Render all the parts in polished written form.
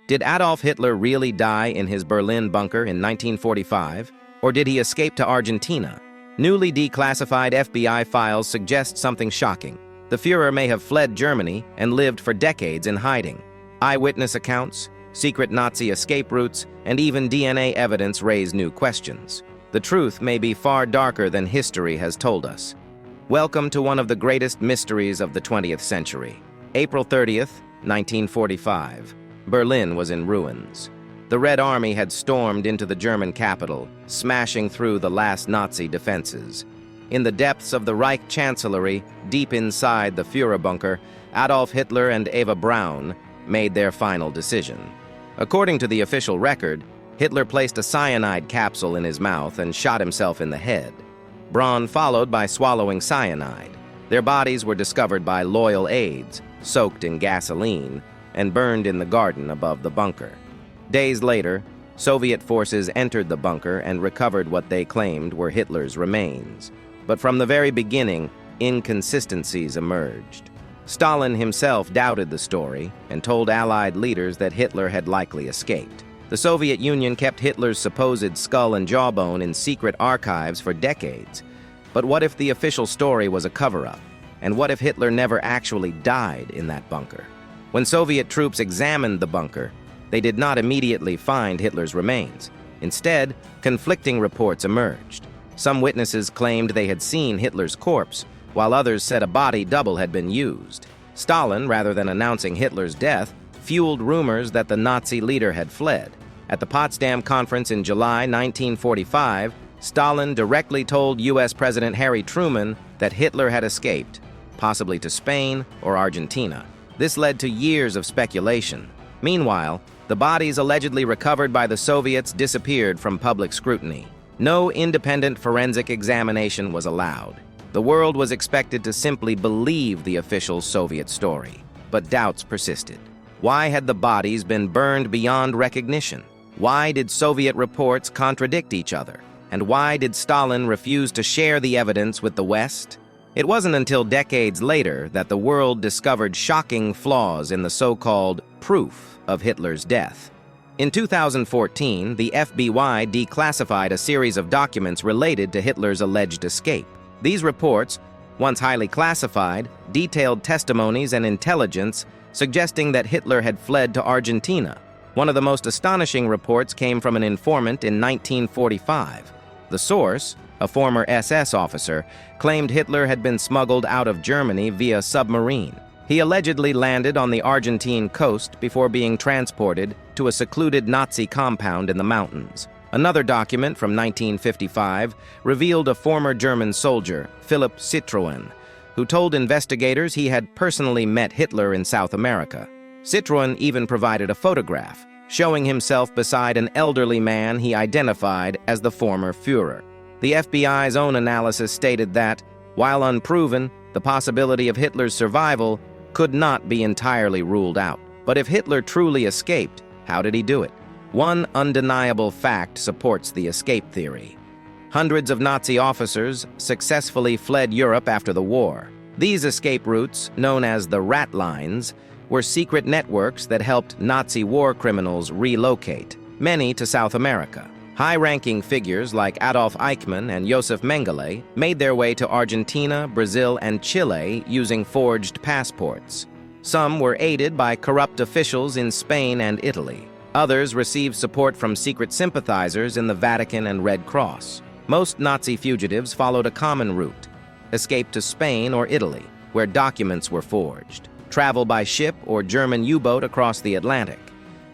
Did Adolf Hitler really die in his Berlin bunker in 1945? Or did he escape to Argentina? Newly declassified FBI files suggest something shocking. The Führer may have fled Germany and lived for decades in hiding. Eyewitness accounts, secret Nazi escape routes, and even DNA evidence raise new questions. The truth may be far darker than history has told us. Welcome to one of the greatest mysteries of the 20th century. April 30th, 1945. Berlin was in ruins. The Red Army had stormed into the German capital, smashing through the last Nazi defenses. In the depths of the Reich Chancellery, deep inside the Führer bunker, Adolf Hitler and Eva Braun made their final decision. According to the official record, Hitler placed a cyanide capsule in his mouth and shot himself in the head. Braun followed by swallowing cyanide. Their bodies were discovered by loyal aides, soaked in gasoline, and burned in the garden above the bunker. Days later, Soviet forces entered the bunker and recovered what they claimed were Hitler's remains. But from the very beginning, inconsistencies emerged. Stalin himself doubted the story and told Allied leaders that Hitler had likely escaped. The Soviet Union kept Hitler's supposed skull and jawbone in secret archives for decades. But what if the official story was a cover-up? And what if Hitler never actually died in that bunker? When Soviet troops examined the bunker, they did not immediately find Hitler's remains. Instead, conflicting reports emerged. Some witnesses claimed they had seen Hitler's corpse, while others said a body double had been used. Stalin, rather than announcing Hitler's death, fueled rumors that the Nazi leader had fled. At the Potsdam Conference in July 1945, Stalin directly told U.S. President Harry Truman that Hitler had escaped, possibly to Spain or Argentina. This led to years of speculation. Meanwhile, the bodies allegedly recovered by the Soviets disappeared from public scrutiny. No independent forensic examination was allowed. The world was expected to simply believe the official Soviet story, but doubts persisted. Why had the bodies been burned beyond recognition? Why did Soviet reports contradict each other? And why did Stalin refuse to share the evidence with the West? It wasn't until decades later that the world discovered shocking flaws in the so-called proof of Hitler's death. In 2014, the FBI declassified a series of documents related to Hitler's alleged escape. These reports, once highly classified, detailed testimonies and intelligence suggesting that Hitler had fled to Argentina. One of the most astonishing reports came from an informant in 1945. The source, a former SS officer, claimed Hitler had been smuggled out of Germany via submarine. He allegedly landed on the Argentine coast before being transported to a secluded Nazi compound in the mountains. Another document from 1955 revealed a former German soldier, Philipp Citroën, who told investigators he had personally met Hitler in South America. Citroën even provided a photograph, showing himself beside an elderly man he identified as the former Führer. The FBI's own analysis stated that, while unproven, the possibility of Hitler's survival could not be entirely ruled out. But if Hitler truly escaped, how did he do it? One undeniable fact supports the escape theory. Hundreds of Nazi officers successfully fled Europe after the war. These escape routes, known as the Ratlines, were secret networks that helped Nazi war criminals relocate, many to South America. High-ranking figures like Adolf Eichmann and Josef Mengele made their way to Argentina, Brazil, and Chile using forged passports. Some were aided by corrupt officials in Spain and Italy. Others received support from secret sympathizers in the Vatican and Red Cross. Most Nazi fugitives followed a common route: escape to Spain or Italy, where documents were forged, travel by ship or German U-boat across the Atlantic,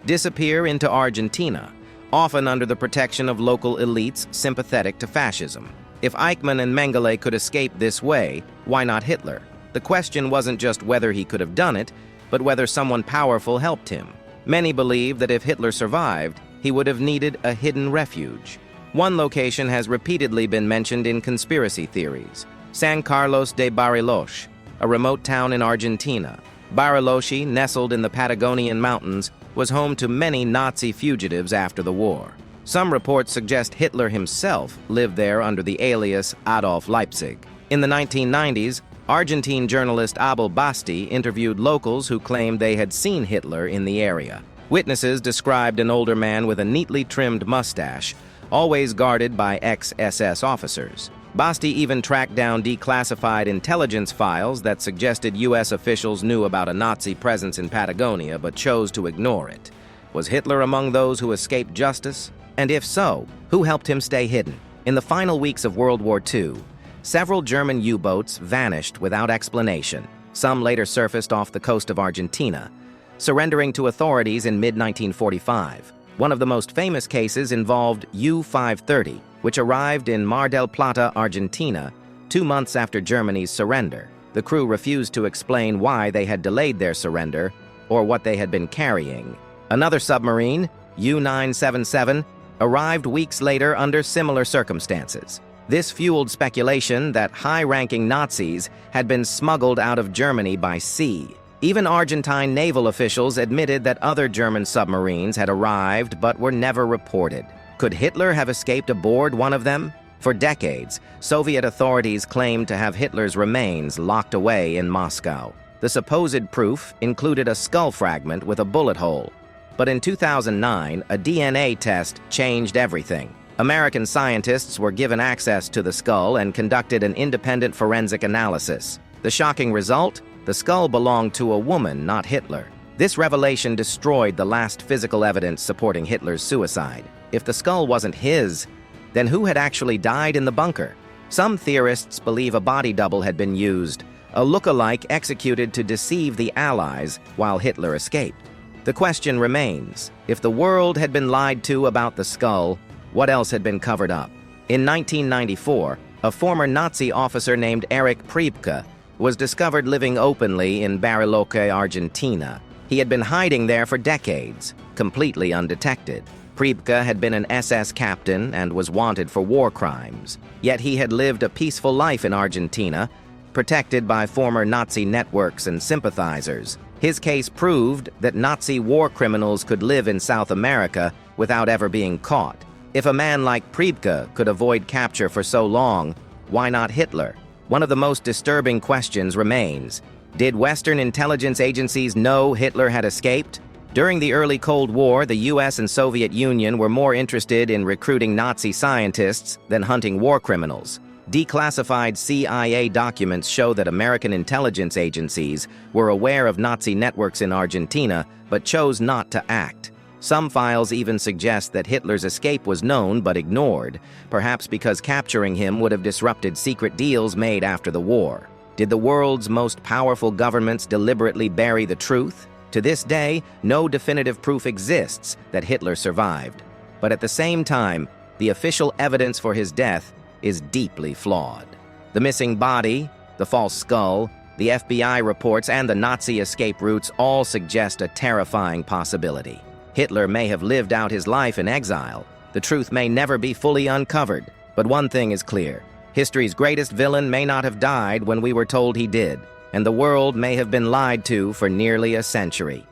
disappear into Argentina, often under the protection of local elites sympathetic to fascism. If Eichmann and Mengele could escape this way, why not Hitler? The question wasn't just whether he could have done it, but whether someone powerful helped him. Many believe that if Hitler survived, he would have needed a hidden refuge. One location has repeatedly been mentioned in conspiracy theories: San Carlos de Bariloche, a remote town in Argentina. Bariloche, nestled in the Patagonian mountains, was home to many Nazi fugitives after the war. Some reports suggest Hitler himself lived there under the alias Adolf Leipzig. In the 1990s, Argentine journalist Abel Basti interviewed locals who claimed they had seen Hitler in the area. Witnesses described an older man with a neatly trimmed mustache, always guarded by ex-SS officers. Basti even tracked down declassified intelligence files that suggested U.S. officials knew about a Nazi presence in Patagonia but chose to ignore it. Was Hitler among those who escaped justice? And if so, who helped him stay hidden? In the final weeks of World War II, several German U-boats vanished without explanation. Some later surfaced off the coast of Argentina, surrendering to authorities in mid-1945. One of the most famous cases involved U-530, which arrived in Mar del Plata, Argentina, 2 months after Germany's surrender. The crew refused to explain why they had delayed their surrender or what they had been carrying. Another submarine, U-977, arrived weeks later under similar circumstances. This fueled speculation that high-ranking Nazis had been smuggled out of Germany by sea. Even Argentine naval officials admitted that other German submarines had arrived but were never reported. Could Hitler have escaped aboard one of them? For decades, Soviet authorities claimed to have Hitler's remains locked away in Moscow. The supposed proof included a skull fragment with a bullet hole. But in 2009, a DNA test changed everything. American scientists were given access to the skull and conducted an independent forensic analysis. The shocking result? The skull belonged to a woman, not Hitler. This revelation destroyed the last physical evidence supporting Hitler's suicide. If the skull wasn't his, then who had actually died in the bunker? Some theorists believe a body double had been used, a look-alike executed to deceive the Allies while Hitler escaped. The question remains, if the world had been lied to about the skull, what else had been covered up? In 1994, a former Nazi officer named Erich Priebke was discovered living openly in Bariloche, Argentina. He had been hiding there for decades, completely undetected. Priebke had been an SS captain and was wanted for war crimes. Yet he had lived a peaceful life in Argentina, protected by former Nazi networks and sympathizers. His case proved that Nazi war criminals could live in South America without ever being caught. If a man like Priebke could avoid capture for so long, why not Hitler? One of the most disturbing questions remains. Did Western intelligence agencies know Hitler had escaped? During the early Cold War, the US and Soviet Union were more interested in recruiting Nazi scientists than hunting war criminals. Declassified CIA documents show that American intelligence agencies were aware of Nazi networks in Argentina, but chose not to act. Some files even suggest that Hitler's escape was known but ignored, perhaps because capturing him would have disrupted secret deals made after the war. Did the world's most powerful governments deliberately bury the truth? To this day, no definitive proof exists that Hitler survived. But at the same time, the official evidence for his death is deeply flawed. The missing body, the false skull, the FBI reports, and the Nazi escape routes all suggest a terrifying possibility. Hitler may have lived out his life in exile. The truth may never be fully uncovered. But one thing is clear. History's greatest villain may not have died when we were told he did, and the world may have been lied to for nearly a century.